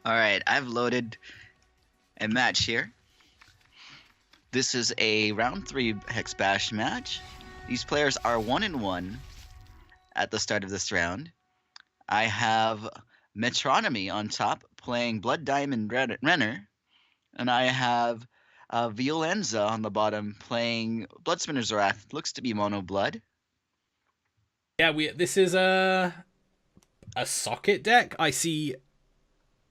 Alright, I've loaded a match here. This is a round 3 Hex Bash match. These players are 1-1 at the start of this round. I have Metronomy on top playing Blood Diamond Renner, and I have Viulenza on the bottom playing Bloodspinner's Wrath. Looks to be mono blood. Yeah, this is a socket deck. I see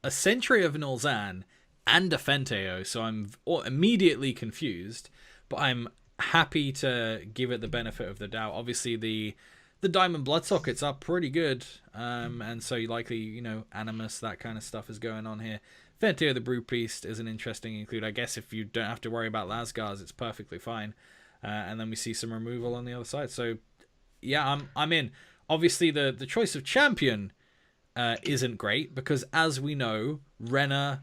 a Sentry of Nulzan and a Fenteo, so I'm immediately confused, but I'm happy to give it the benefit of the doubt. Obviously, the Diamond Blood sockets are pretty good, and so likely, Animus, that kind of stuff is going on here. Fenteo the Brew Priest is an interesting include. I guess if you don't have to worry about Lasgars, it's perfectly fine. And then we see some removal on the other side. So, yeah, I'm in. Obviously, the choice of champion isn't great because, as we know, Renner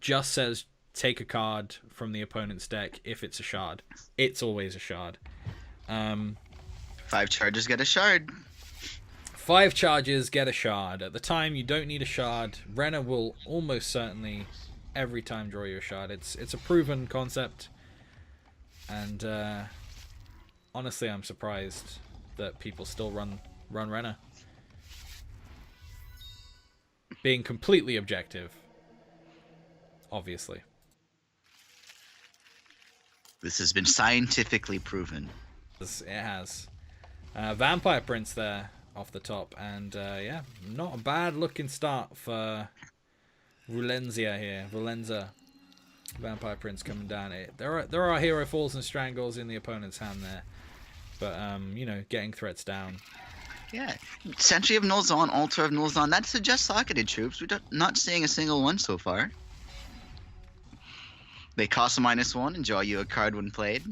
just says take a card from the opponent's deck if it's a shard. It's always a shard. 5 charges get a shard. 5 charges get a shard. At the time you don't need a shard, Renner will almost certainly every time draw you a shard. It's a proven concept, and honestly, I'm surprised that people still run Renner. Being completely objective, obviously. This has been scientifically proven. It has. Vampire Prince there off the top, and yeah, not a bad looking start for Viulenza here. Viulenza, Vampire Prince coming down. There are hero falls and strangles in the opponent's hand there, but getting threats down. Yeah, Sentry of Nulzon, Altar of Nulzon, that suggests socketed troops. We're not seeing a single one so far. They cost a -1 and draw you a card when played.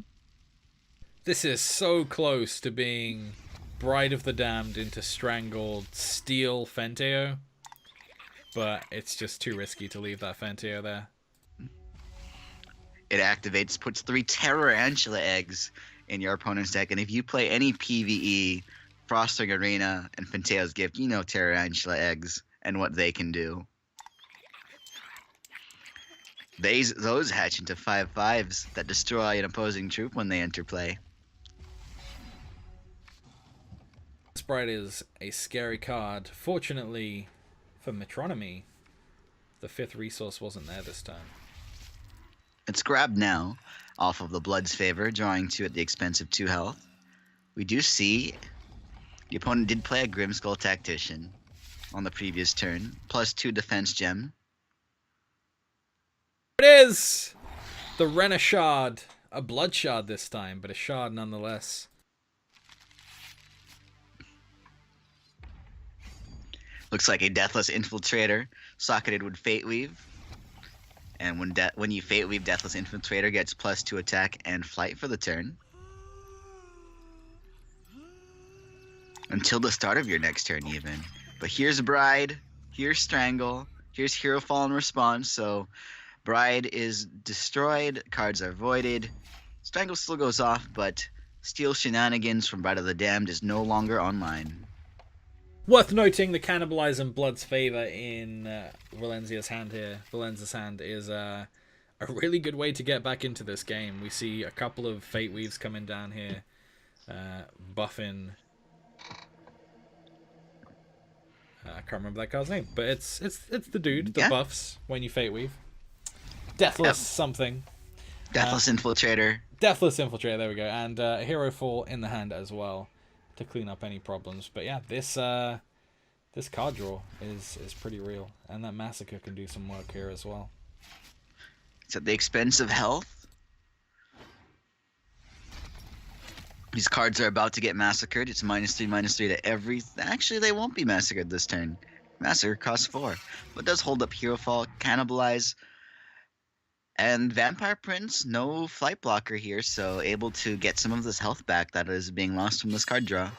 This is so close to being Bride of the Damned into Strangled Steel Fenteo, but it's just too risky to leave that Fenteo there. It activates, puts 3 Tarantula eggs in your opponent's deck, and if you play any PvE, Frosting Arena, and Fenteo's Gift, you know Tarantula eggs and what they can do. Those hatch into 5/5s that destroy an opposing troop when they enter play. Sprite is a scary card. Fortunately for Metronomy, the 5th resource wasn't there this time. It's grabbed now off of the Blood's favor, drawing 2 at the expense of 2 health. We do see the opponent did play a Grimskull Tactician on the previous turn, +2 defense gem. It is! The Renner Shard. A blood shard this time, but a shard nonetheless. Looks like a Deathless Infiltrator, socketed with Fate Weave. And when you Fate Weave, Deathless Infiltrator gets +2 attack and flight for the turn. Until the start of your next turn, even. But here's Bride, here's Strangle, here's Hero Fall in response, so Bride is destroyed, cards are voided. Strangle still goes off, but Steel Shenanigans from Bride of the Damned is no longer online. Worth noting, the Cannibalize and Blood's Favor in Viulenza's hand here. Viulenza's hand is a really good way to get back into this game. We see a couple of Fate Weaves coming down here, buffing. I can't remember that card's name, but it's the dude that buffs when you Fate Weave. Deathless something. Deathless Infiltrator. Deathless Infiltrator, there we go. And a Hero Fall in the hand as well to clean up any problems. But yeah, this card draw is pretty real. And that Massacre can do some work here as well. It's at the expense of health. These cards are about to get massacred. It's -3/-3 to every... Actually, they won't be massacred this turn. Massacre costs 4. But does hold up Hero Fall, Cannibalize. And Vampire Prince, no flight blocker here, so able to get some of this health back that is being lost from this card draw.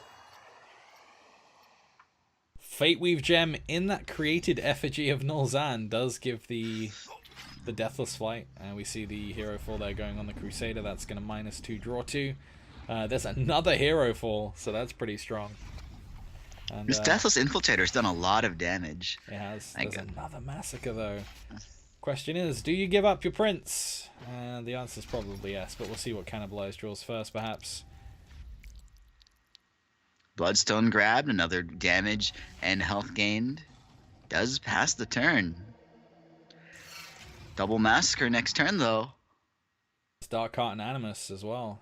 Fate Weave Gem in that created effigy of Nulzan does give the Deathless Flight. And we see the Hero Fall there going on the Crusader. That's going to -2, draw 2. There's another Hero Fall, so that's pretty strong. And This Deathless Infiltrator's done a lot of damage. it has. There's another massacre though. Question is, do you give up your prince? The answer is probably yes, but we'll see what Cannibalize draws first, perhaps. Bloodstone grabbed, another damage and health gained. Does pass the turn. Double Massacre next turn, though. It's Dark Heart and Animus as well.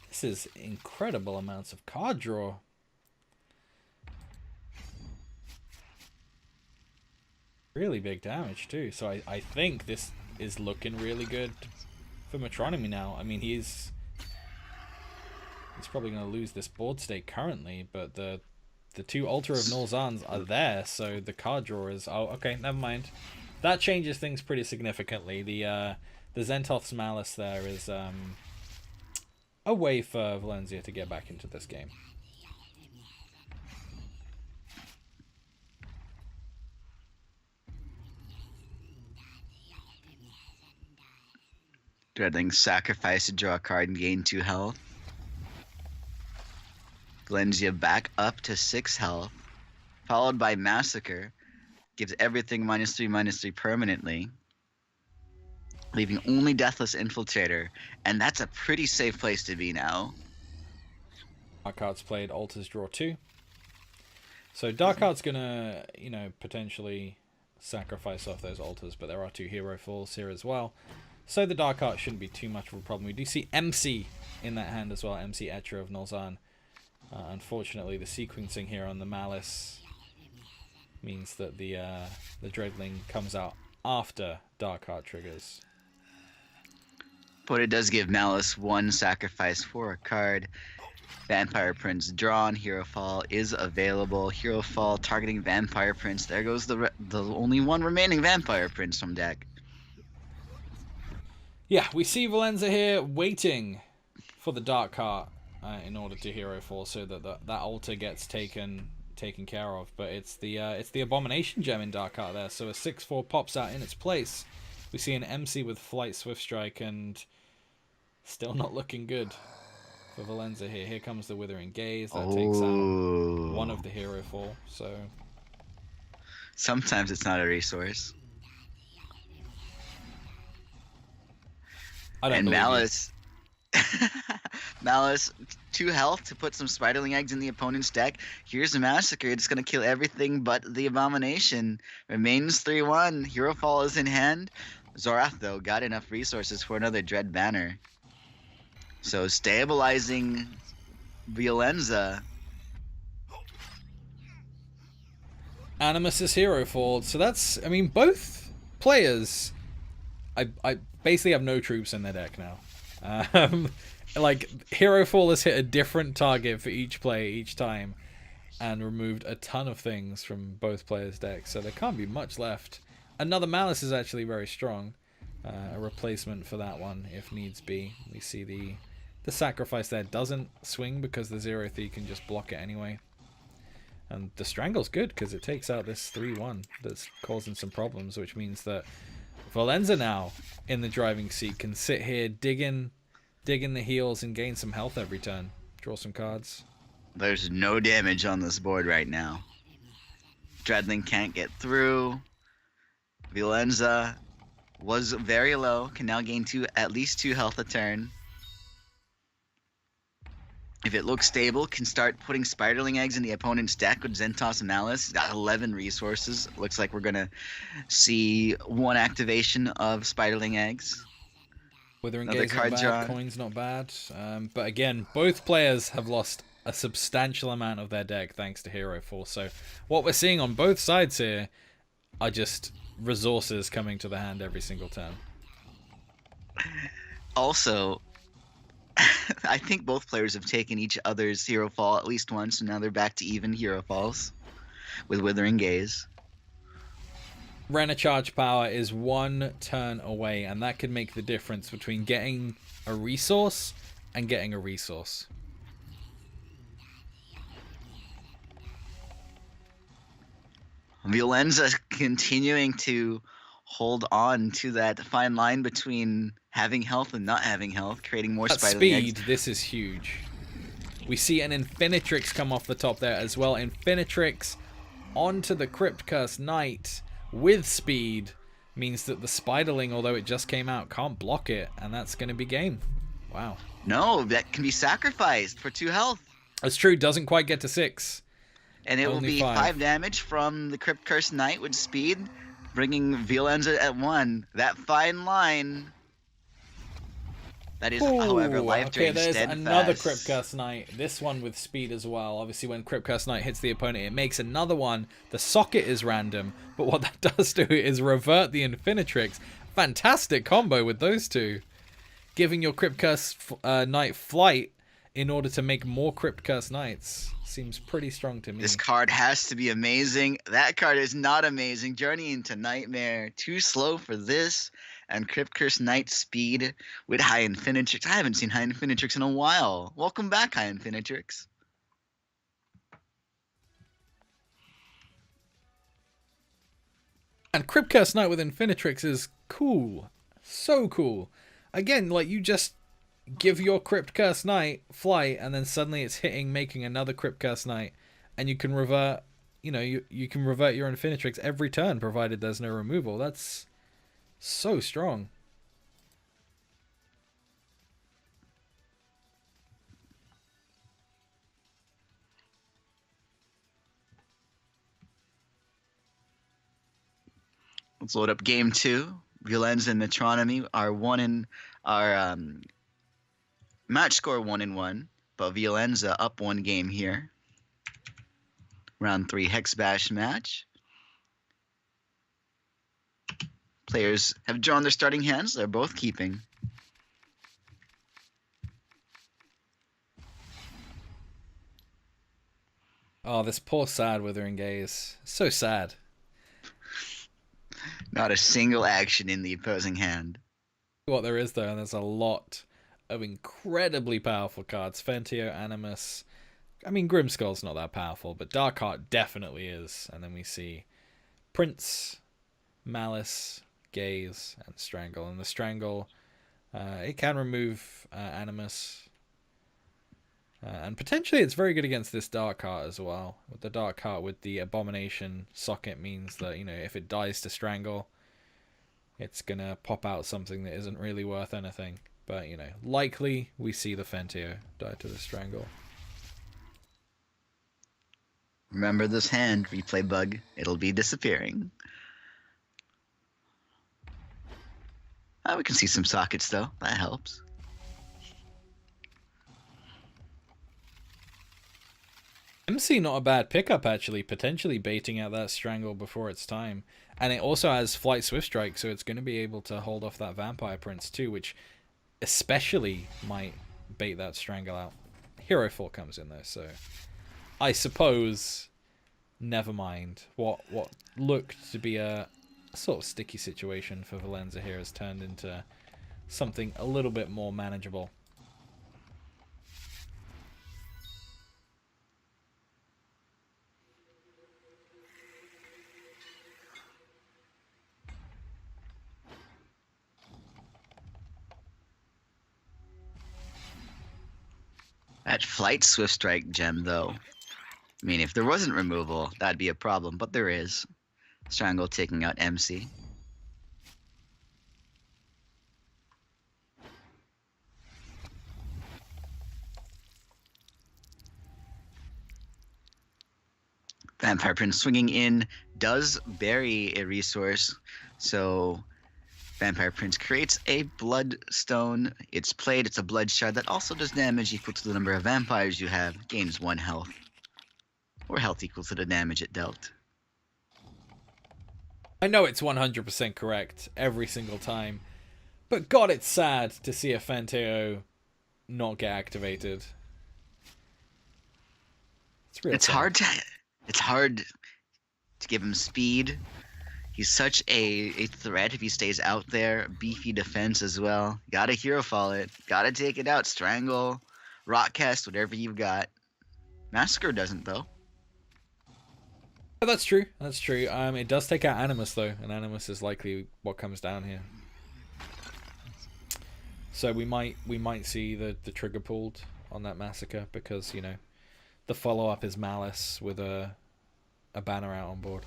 This is incredible amounts of card draw. Really big damage, too. So I think this is looking really good for Metronomy now. I mean, he's probably going to lose this board state currently, but the two Altar of Nolzans are there, so the card draw is... Oh, okay, never mind. That changes things pretty significantly. The Zentoth's Malice there is a way for Viulenza to get back into this game. Dreadling sacrifice to draw a card and gain 2 health. Viulenza back up to 6 health. Followed by Massacre. Gives everything -3/-3 permanently. Leaving only Deathless Infiltrator. And that's a pretty safe place to be now. Dark Heart's played Altars draw 2. So Dark Heart's gonna, potentially sacrifice off those altars, but there are 2 hero falls here as well. So the Dark Heart shouldn't be too much of a problem. We do see MC in that hand as well, MC Etcher of Nolzan. Unfortunately, the sequencing here on the Malice means that the Dreadling comes out after Dark Heart triggers. But it does give Malice 1 sacrifice for a card. Vampire Prince drawn. Hero Fall is available. Hero Fall targeting Vampire Prince. There goes the only one remaining Vampire Prince from deck. Yeah, we see Viulenza here waiting for the Dark Heart in order to hero fall, so that that altar gets taken care of. But it's the Abomination Gem in Dark Heart there, so a 6/4 pops out in its place. We see an MC with Flight Swift Strike, and still not looking good for Viulenza here. Here comes the Withering Gaze that takes out one of the hero fall. So sometimes it's not a resource. And Malice, Malice, 2 health to put some Spiderling Eggs in the opponent's deck. Here's a Massacre. It's going to kill everything but the Abomination. Remains 3/1. Hero Fall is in hand. Zorath, though, got enough resources for another Dread Banner. So stabilizing Viulenza. Animus is hero fall. So that's, both players... I basically have no troops in their deck now. Like, Hero Fall has hit a different target for each player each time and removed a ton of things from both players' decks, so there can't be much left. Another Malice is actually very strong. A replacement for that one, if needs be. We see the sacrifice there doesn't swing because the Zero Thief can just block it anyway. And the Strangle's good because it takes out this 3/1 that's causing some problems, which means that Viulenza now in the driving seat can sit here, dig in the heels and gain some health every turn. Draw some cards. There's no damage on this board right now. Dreadling can't get through. Viulenza was very low, can now gain at least 2 health a turn. If it looks stable, can start putting Spiderling Eggs in the opponent's deck with Zentoth's Malice. Got 11 resources. Looks like we're going to see 1 activation of Spiderling Eggs. Withering Gaze not bad, Coin's not bad. But again, both players have lost a substantial amount of their deck thanks to Hero Fall. So what we're seeing on both sides here are just resources coming to the hand every single turn. Also, I think both players have taken each other's Hero Fall at least once, and now they're back to even Hero Falls with Withering Gaze. Rena Charge Power is 1 turn away, and that could make the difference between getting a resource and getting a resource. Viulenza continuing to hold on to that fine line between having health and not having health, creating more Spiderling Eggs. Speed, this is huge. We see an Infinitrix come off the top there as well. Infinitrix onto the Crypt Curse Knight with speed means that the Spiderling, although it just came out, can't block it, and that's going to be game. Wow. No, that can be sacrificed for 2 health. That's true, doesn't quite get to 6. And it will Only be 5 damage from the Crypt Curse Knight with speed, bringing Viulenza at 1. That fine line. That is, however, life drain there's steadfast. Another Crypt Curse Knight. This one with speed as well. Obviously, when Crypt Curse Knight hits the opponent, it makes another one. The socket is random, but what that does do is revert the Infinitrix. Fantastic combo with those two. Giving your Crypt Curse Knight flight in order to make more Crypt Curse Knights. Seems pretty strong to me. This card has to be amazing. That card is not amazing. Journey into Nightmare. Too slow for this. And Crypt Curse Knight speed with High Infinitrix. I haven't seen High Infinitrix in a while. Welcome back, High Infinitrix. And Crypt Curse Knight with Infinitrix is cool. So cool. Again, like, you just give your Crypt Curse Knight flight, and then suddenly it's hitting, making another Crypt Curse Knight, and you can revert, you can revert your Infinitrix every turn, provided there's no removal. That's so strong. Let's load up game 2. Viulenza and Metronomy are match score 1-1, but Viulenza up 1 game here. Round 3 Hex Bash match. Players have drawn their starting hands. They're both keeping. Oh, this poor sad Withering Gaze. So sad. Not a single action in the opposing hand. What there is, though, and there's a lot of incredibly powerful cards. Fentio, Animus. I mean, Grimskull's not that powerful, but Darkheart definitely is. And then we see Prince, Malice, Gaze, and Strangle. And the Strangle, it can remove Animus. And potentially it's very good against this Darkheart as well. With the Darkheart with the Abomination socket means that, if it dies to Strangle, it's going to pop out something that isn't really worth anything. But, likely we see the Fentio die to the Strangle. Remember this hand, replay bug. It'll be disappearing. We can see some sockets, though. That helps. MC not a bad pickup, actually. Potentially baiting out that Strangle before its time. And it also has Flight Swift Strike, so it's going to be able to hold off that Vampire Prince too, which especially might bait that Strangle out. Hero Fall comes in though, so I suppose never mind. What looked to be a sort of sticky situation for Viulenza here has turned into something a little bit more manageable. That Flight Swift Strike gem, though. I mean, if there wasn't removal, that'd be a problem, but there is. Strangle taking out MC. Vampire Prince swinging in does bury a resource, so Vampire Prince creates a Bloodstone. It's played, it's a Blood Shard that also does damage equal to the number of vampires you have, gains 1 health, or health equal to the damage it dealt. I know it's 100% correct every single time, but God, it's sad to see a Fentio not get activated. It's hard to give him speed. He's such a threat if he stays out there. Beefy defense as well. Gotta hero fall it. Gotta take it out. Strangle, Rockcast, whatever you've got. Massacre doesn't, though. Oh, that's true. That's true. It does take out Animus, though, and Animus is likely what comes down here. So we might see the trigger pulled on that Massacre because, you know, the follow-up is Malice with a banner out on board.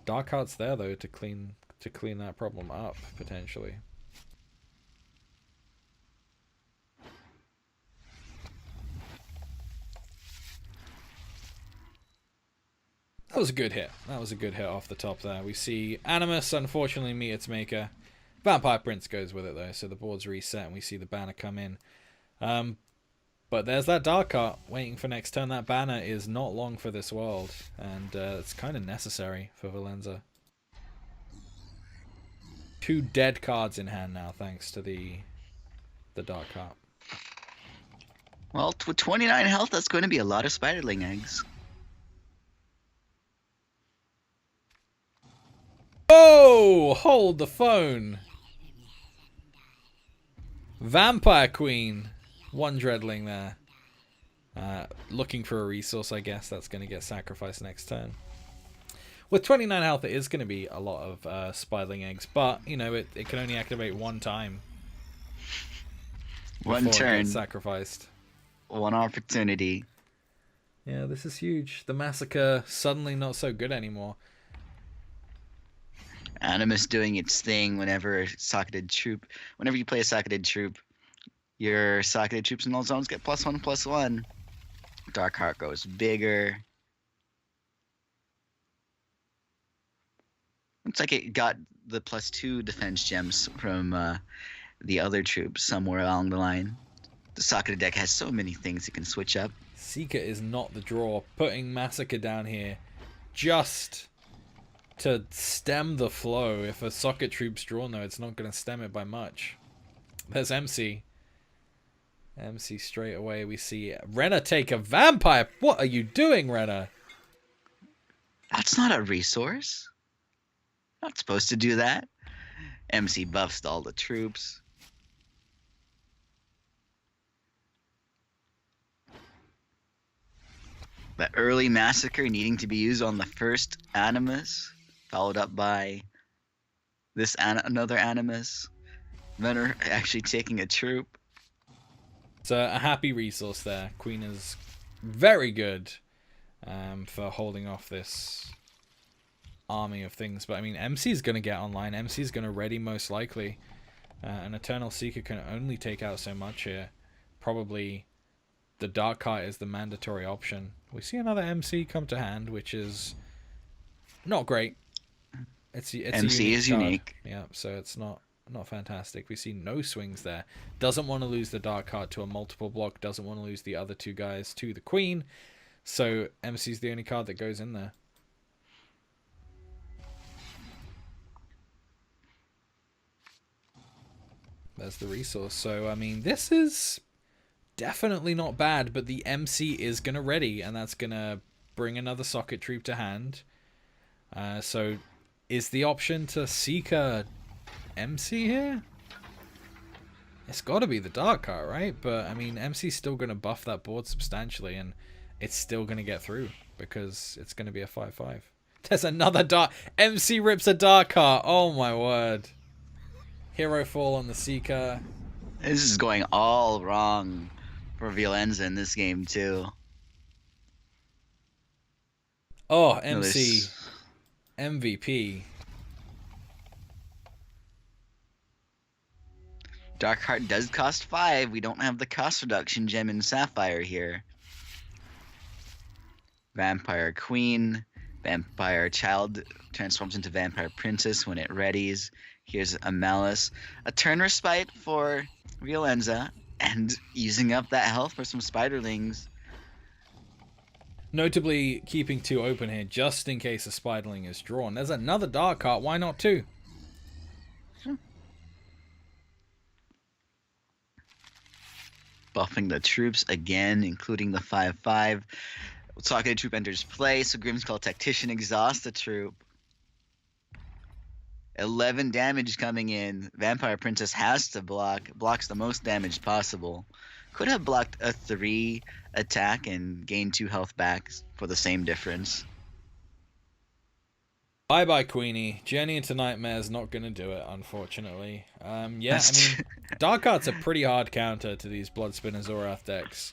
Dark Heart's there though to clean that problem up potentially. That was a good hit. That was a good hit off the top there. We see Animus unfortunately meet its maker. Vampire Prince goes with it though, so the board's reset and we see the banner come in. But there's that Dark Heart waiting for next turn. That banner is not long for this world, and it's kind of necessary for Viulenza. 2 dead cards in hand now, thanks to the Dark Heart. Well, with 29 health, that's going to be a lot of Spiderling eggs. Oh! Hold the phone! Vampire Queen. 1 Dreadling there. Looking for a resource, I guess. That's going to get sacrificed next turn. With 29 health, it is going to be a lot of Spiderling eggs, but, you know, it can only activate 1 time. One turn. It gets sacrificed. 1 opportunity. Yeah, this is huge. The Massacre suddenly not so good anymore. Animus doing its thing whenever you play a socketed troop, your socketed troops in all zones get +1/+1. Dark Heart goes bigger. Looks like it got the +2 defense gems from the other troops somewhere along the line. The socketed deck has so many things it can switch up. Seeker is not the draw. Putting Massacre down here just to stem the flow. If a socket troop's drawn though, it's not going to stem it by much. There's MC. MC straight away. We see Renna take a vampire. What are you doing, Renna? That's not a resource. Not supposed to do that. MC buffs all the troops. The early Massacre needing to be used on the first Animus, followed up by this another Animus. Venner actually taking a troop. It's a happy resource there. Queen is very good for holding off this army of things. But I mean, MC's going to get online. MC's going to ready most likely. An Eternal Seeker can only take out so much here. Probably the Dark Heart is the mandatory option. We see another MC come to hand, which is not great. It's MC is unique. Yeah, so it's not fantastic. We see no swings there. Doesn't want to lose the Dark Heart to a multiple block. Doesn't want to lose the other 2 guys to the Queen. So MC's the only card that goes in there. There's the resource. So, I mean, this is definitely not bad, but the MC is going to ready, and that's going to bring another socket troop to hand. So, is the option to seek a MC here? It's got to be the Dark Heart, right? But, I mean, MC's still going to buff that board substantially, and it's still going to get through, because it's going to be a 5/5. There's another Dark... MC rips a Dark Heart. Oh, my word. Hero fall on the Seeker. This is going all wrong for Viulenza in this game, too. Oh, MC. MVP. Dark Heart does cost 5. We don't have the cost reduction gem in Sapphire here. Vampire Queen. Vampire Child transforms into Vampire Princess when it readies. Here's a Malice. A turn respite for Viulenza. And using up that health for some Spiderlings. Notably keeping 2 open here just in case a Spiderling is drawn. There's another Dark Heart. Why not 2? Buffing the troops again, including the 5/5. Socketed troop enters play, so Grimskull Tactician exhausts the troop. 11 damage coming in. Vampire Princess has to block. Blocks the most damage possible. Could have blocked a 3 attack and gained 2 health back for the same difference. Bye-bye, Queenie. Journey into Nightmare's not going to do it, unfortunately. Yeah, That's I mean, Dark Art's a pretty hard counter to these Bloodspinner Zorath decks.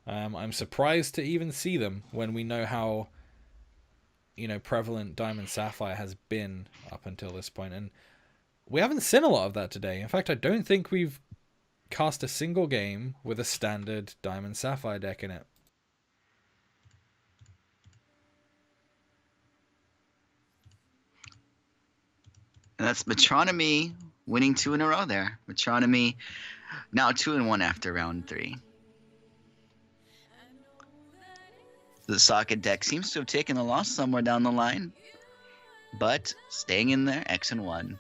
I'm surprised to even see them when we know how, prevalent Diamond Sapphire has been up until this point. And we haven't seen a lot of that today. In fact, I don't think we've cast a single game with a standard Diamond Sapphire deck in it. And that's Metronomy winning 2 in a row there. Metronomy now 2-1 after round 3. The Socket deck seems to have taken a loss somewhere down the line, but staying in there, X and 1.